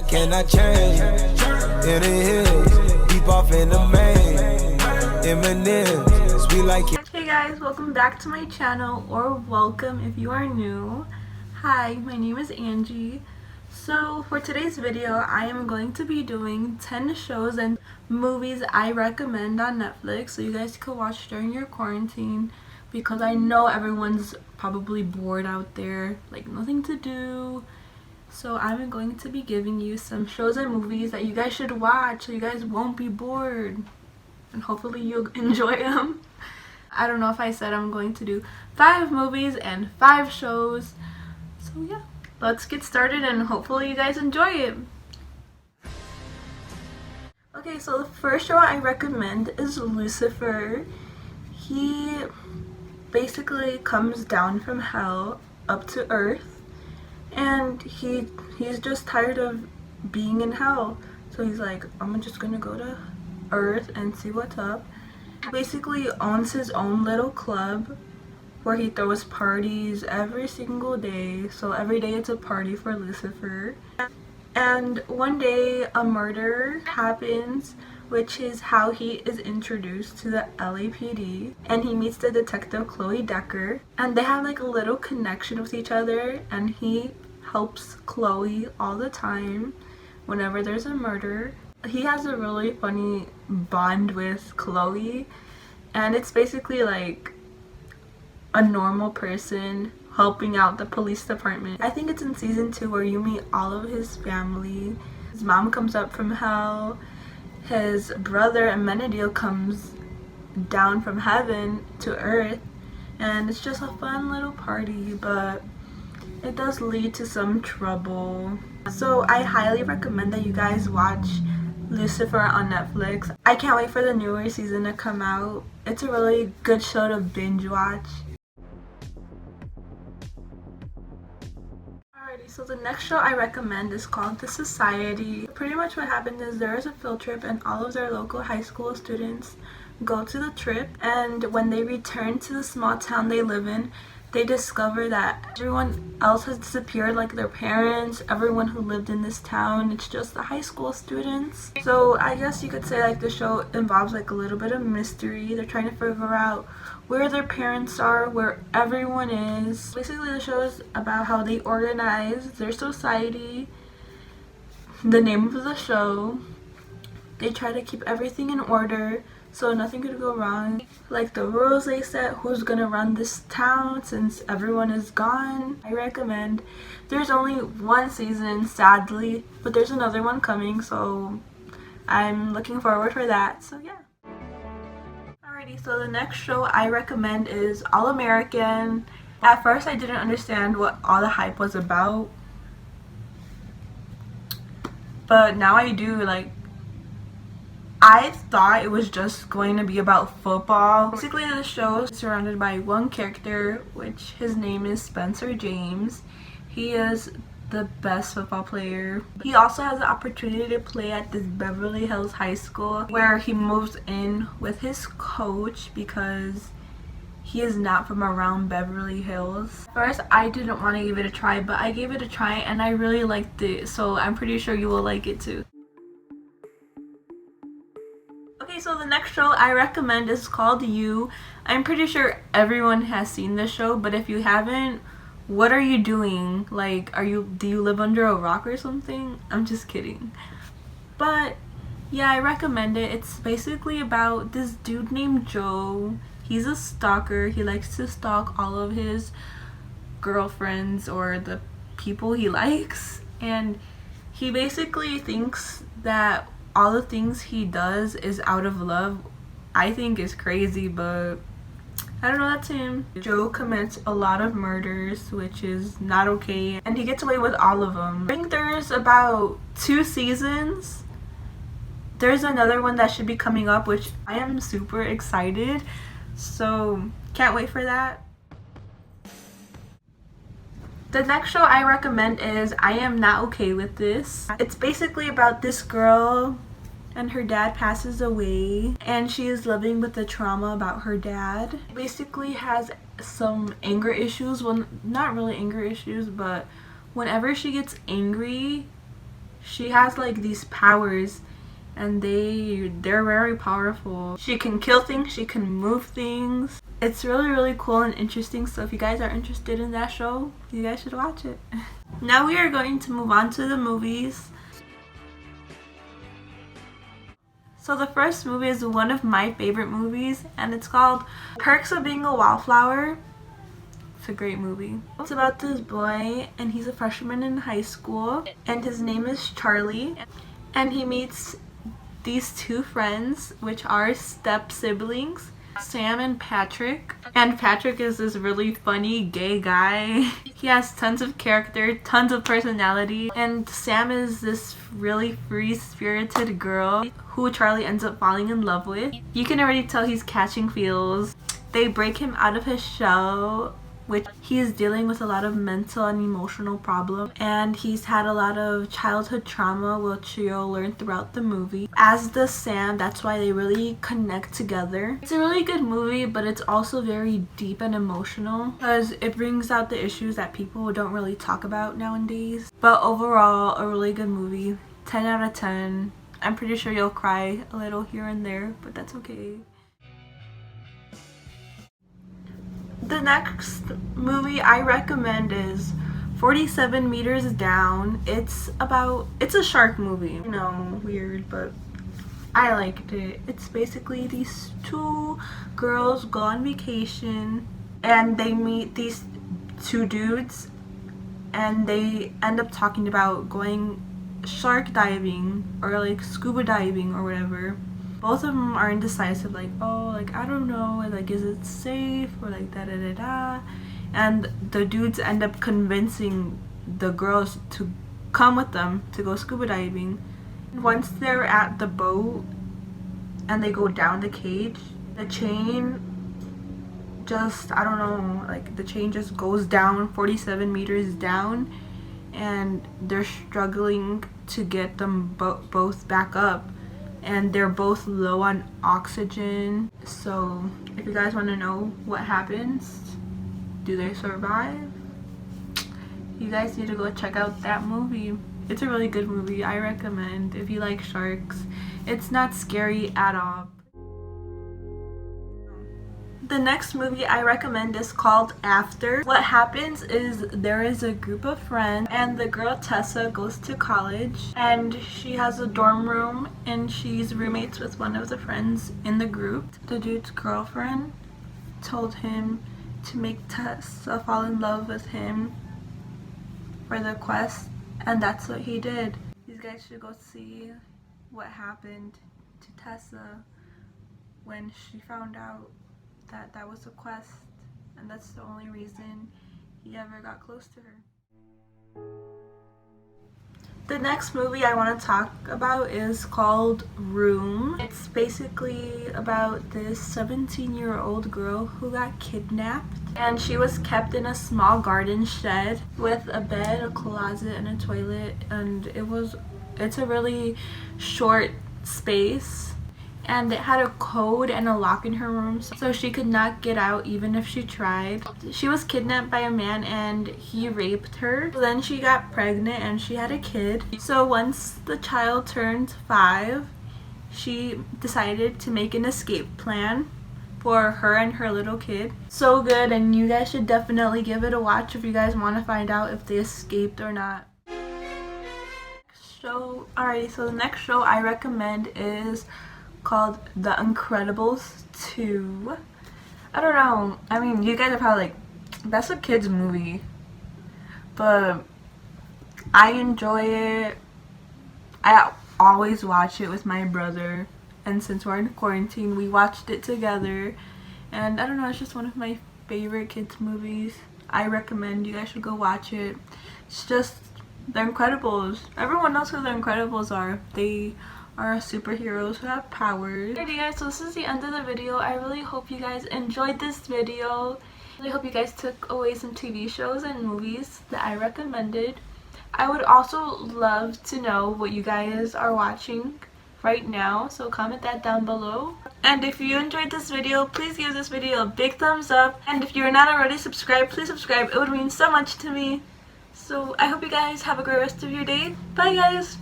cannot change. In the hills, deep off in the main. Eminem, sweet like. Hey guys, welcome back to my channel, or welcome if you are new. Hi, my name is Angie. So for today's video, I am going to be doing 10 shows and movies I recommend on Netflix so you guys can watch during your quarantine, because I know everyone's probably bored out there, like nothing to do. So I'm going to be giving you some shows and movies that you guys should watch so you guys won't be bored, and hopefully you'll enjoy them. I don't know if I said I'm going to do 5 movies and 5 shows. So yeah, let's get started and hopefully you guys enjoy it. Okay, so the first show I recommend is Lucifer. He basically comes down from hell up to earth, and he's just tired of being in hell. So he's like, I'm just gonna go to earth and see what's up. He basically owns his own little club where he throws parties every single day. So every day it's a party for Lucifer. And one day a murder happens, which is how he is introduced to the LAPD, and he meets the detective Chloe Decker, and they have like a little connection with each other, and he helps Chloe all the time whenever there's a murder. He has a really funny bond with Chloe, and it's basically like a normal person helping out the police department. I think it's in season 2 where you meet all of his family. His mom comes up from hell. His brother Amenadiel comes down from heaven to earth, and it's just a fun little party, but it does lead to some trouble. So I highly recommend that you guys watch Lucifer on Netflix. I can't wait for the newer season to come out. It's a really good show to binge watch. So the next show I recommend is called The Society. Pretty much what happened is there is a field trip, and all of their local high school students go to the trip, and when they return to the small town they live in, they discover that everyone else has disappeared, like their parents, everyone who lived in this town. It's just the high school students. So I guess you could say like the show involves like a little bit of mystery. They're trying to figure out where their parents are, where everyone is. Basically the show is about how they organize their society, the name of the show. They try to keep everything in order so nothing could go wrong. Like the rules they set, who's gonna run this town since everyone is gone. I recommend. There's only 1 season, sadly, but there's another one coming, so I'm looking forward for that. So yeah. Alrighty, so the next show I recommend is AllAmerican. At first I didn't understand what all the hype was about, but now I do. Like, I thought it was just going to be about football. Basically the show is surrounded by one character, which his name is Spencer James. He is the best football player. He also has the opportunity to play at this Beverly Hills high school, where he moves in with his coach because he is not from around Beverly Hills. First I didn't want to give it a try, but I gave it a try and I really liked it, so I'm pretty sure you will like it too. Okay, so the next show I recommend is called You. I'm pretty sure everyone has seen this show, but if you haven't, what are you doing? Like, do you live under a rock or something? I'm just kidding. But yeah, I recommend it. It's basically about this dude named Joe. He's a stalker. He likes to stalk all of his girlfriends or the people he likes, and he basically thinks that all the things he does is out of love. I think it's crazy, but I don't know, that's him. Joe commits a lot of murders, which is not okay, and he gets away with all of them. I think there's about 2 seasons. There's another one that should be coming up, which I am super excited, so can't wait for that. The next show I recommend is I Am Not Okay With This. It's basically about this girl and her dad passes away, and she is living with the trauma about her dad. Basically has some anger issues. Well, not really anger issues, but whenever she gets angry, she has like these powers, and they're very powerful. She can kill things, she can move things. It's really cool and interesting, so if you guys are interested in that show, you guys should watch it. Now we are going to move on to the movies. So the first movie is one of my favorite movies, and it's called Perks of Being a Wallflower. It's a great movie. It's about this boy, and he's a freshman in high school, and his name is Charlie, and he meets these two friends, which are step siblings, Sam and Patrick. And Patrick is this really funny gay guy. He has tons of character, tons of personality, and Sam is this really free-spirited girl who Charlie ends up falling in love with. You can already tell he's catching feels. They break him out of his shell, which he is dealing with a lot of mental and emotional problems, and he's had a lot of childhood trauma, which you'll learn throughout the movie. As does Sam, that's why they really connect together. It's a really good movie, but it's also very deep and emotional because it brings out the issues that people don't really talk about nowadays. But overall, a really good movie. 10 out of 10. I'm pretty sure you'll cry a little here and there, but that's okay. The next movie I recommend is 47 Meters Down. It's a shark movie. You know, weird, but I liked it. It's basically these two girls go on vacation and they meet these two dudes and they end up talking about going shark diving or like scuba diving or whatever. Both of them are indecisive, like, oh, like, I don't know, like, is it safe, or like, da-da-da-da. And the dudes end up convincing the girls to come with them to go scuba diving. Once they're at the boat and they go down the cage, the chain just, I don't know, like, the chain just goes down 47 meters down, and they're struggling to get them both back up. And they're both low on oxygen. So if you guys want to know what happens, do they survive? You guys need to go check out that movie. It's a really good movie. I recommend if you like sharks. It's not scary at all. The next movie I recommend is called After. What happens is there is a group of friends, and the girl Tessa goes to college, and she has a dorm room, and she's roommates with one of the friends in the group. The dude's girlfriend told him to make Tessa fall in love with him for the quest, and that's what he did. You guys should go see what happened to Tessa when she found out that was a quest, and that's the only reason he ever got close to her. The next movie I want to talk about is called Room. It's basically about this 17-year-old girl who got kidnapped, and she was kept in a small garden shed with a bed, a closet, and a toilet, and it's a really short space. And it had a code and a lock in her room, so she could not get out even if she tried. She was kidnapped by a man and he raped her. Then she got pregnant and she had a kid. So once the child turned 5, she decided to make an escape plan for her and her little kid. So good, and you guys should definitely give it a watch if you guys want to find out if they escaped or not. Alright, so the next show I recommend is called The Incredibles 2. I don't know, I mean, you guys are probably like, that's a kid's movie, but I enjoy it. I always watch it with my brother, and since we're in quarantine, we watched it together, and I don't know, it's just one of my favorite kids movies. I recommend you guys should go watch it. It's just The Incredibles. Everyone knows who The Incredibles are. They are superheroes who have powers. Alrighty guys, so this is the end of the video. I really hope you guys enjoyed this video. I really hope you guys took away some TV shows and movies that I recommended. I would also love to know what you guys are watching right now, so comment that down below. And if you enjoyed this video, please give this video a big thumbs up. And if you're not already subscribed, please subscribe. It would mean so much to me. So I hope you guys have a great rest of your day. Bye guys!